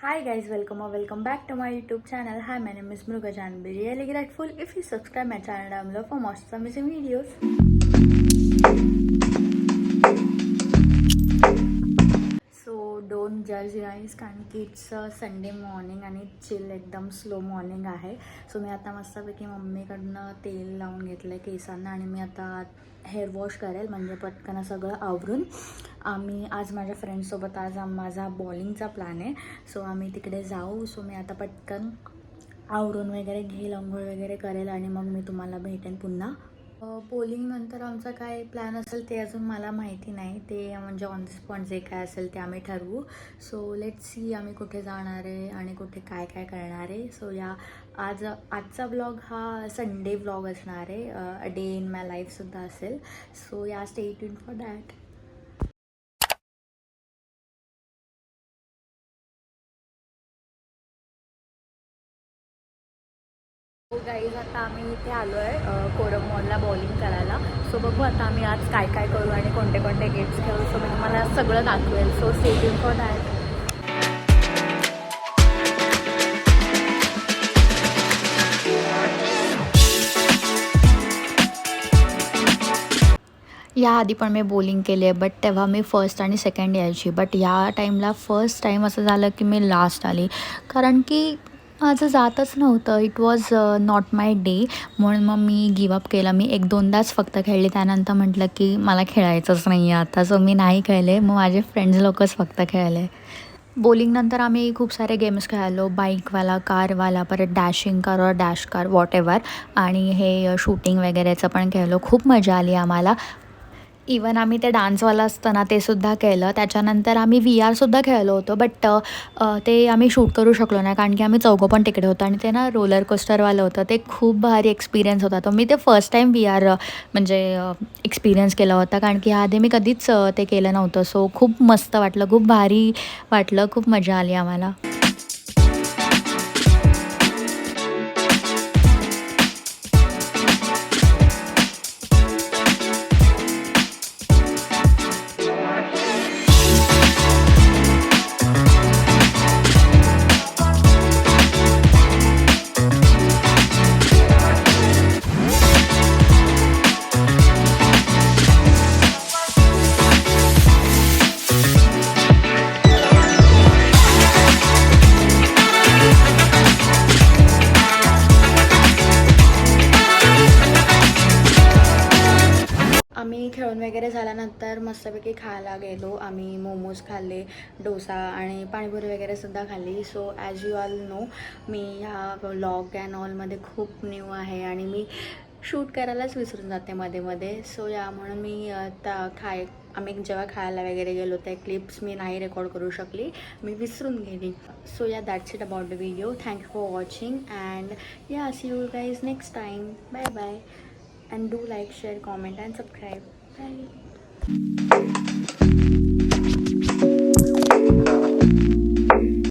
Hi guys, welcome back to my YouTube channel. Hi, my name is Mruga Janbi. Really grateful if you subscribe my channel down below for more amazing videos. So don't judge guys, कारण की it's Sunday morning आणि chill एकदम slow morning आहे. So मी आता मस्तपैकी मम्मीकडनं तेल लावून घेतलं आहे केसांना आणि मी आता हेअर वॉश करेल म्हणजे पटकन सगळं आवरून आम्ही आज माझ्या फ्रेंड्ससोबत आज माझा बॉलिंगचा प्लॅन आहे. सो आम्ही तिकडे जाऊ. सो मी आता पटकन आवरून वगैरे घेईल, अंघोळ वगैरे करेल आणि मग मी तुम्हाला भेटेन पुन्हा. बॉलिंग नंतर आमचा काय प्लॅन असेल ते अजून मला माहिती नाही. ते म्हणजे ऑन द स्पॉट जे काय असेल ते आम्ही ठरवू. सो लेट्स सी आम्ही कुठे जाणार आहे आणि कुठे काय काय करणार आहे. सो आजचा ब्लॉग हा संडे ब्लॉग असणार आहे. डे इन माय लाईफसुद्धा असेल. So stay tuned for that. हो गाईज, आता आम्ही इथे आलो आहे कोरम मॉलला बॉलिंग करायला. सो बघू आता आम्ही आज काय काय करू आणि कोणते कोणते गेम्स खेळू. सो मी तुम्हाला सगळं दाखवेल. So stay tuned for that. याआधी पण मी बॉलिंग केली आहे, बट तेव्हा मी फर्स्ट आणि सेकंड यायची. बट या टाईमला फर्स्ट टाईम असं झालं की मी लास्ट आली, कारण की माझं जातच नव्हतं. It was not my day. म्हणून मग मी गिवअप केला. मी 1-2दाच फक्त खेळले. त्यानंतर म्हटलं की मला खेळायचंच नाही आहे आता. सो मी नाही खेळले. मग माझे फ्रेंड्स लोकच फक्त खेळले. बॉलिंगनंतर आम्ही खूप सारे गेम्स खेळालो. बाईकवाला, कारवाला, परत डॅशिंग कार और डॅश कार वॉटेवर, आणि हे शूटिंग वगैरेचं पण खेळलो. खूप मजा आली आम्हाला. इवन आम्ही ते डान्सवालं असतं ना ते सुद्धा केलं. त्याच्यानंतर आम्ही VR सुद्धा खेळलो होतो. बट ते आम्ही शूट करू शकलो नाही, कारण की आम्ही चौघं पण तिकडे होतो आणि ते ना रोलर कोस्टरवालं होतं. ते खूप भारी एक्सपिरियन्स होता तो. मी ते फर्स्ट टाईम VR म्हणजे एक्सपिरियन्स केला होता, कारण की आधी मी कधीच ते केलं नव्हतं. सो खूप मस्त वाटलं, खूप भारी वाटलं, खूप मजा आली आम्हाला. आम्ही खेळून वगैरे झाल्यानंतर मस्तपैकी खायला गेलो. आम्ही मोमोज खाल्ले, डोसा आणि पाणीपुरी वगैरेसुद्धा खाल्ली. So as you all know, मी ह्या व्लॉग अँड ऑलमध्ये खूप न्यू आहे आणि मी शूट करायलाच विसरून जाते मध्ये मध्ये. सो म्हणून मी आम्ही जेव्हा खायला वगैरे गेलो त्या क्लिप्स मी नाही रेकॉर्ड करू शकली, मी विसरून गेली. So that's it about the video. Thank you for watching and see you guys next time. Bye bye. And do like, share, comment and subscribe. Bye.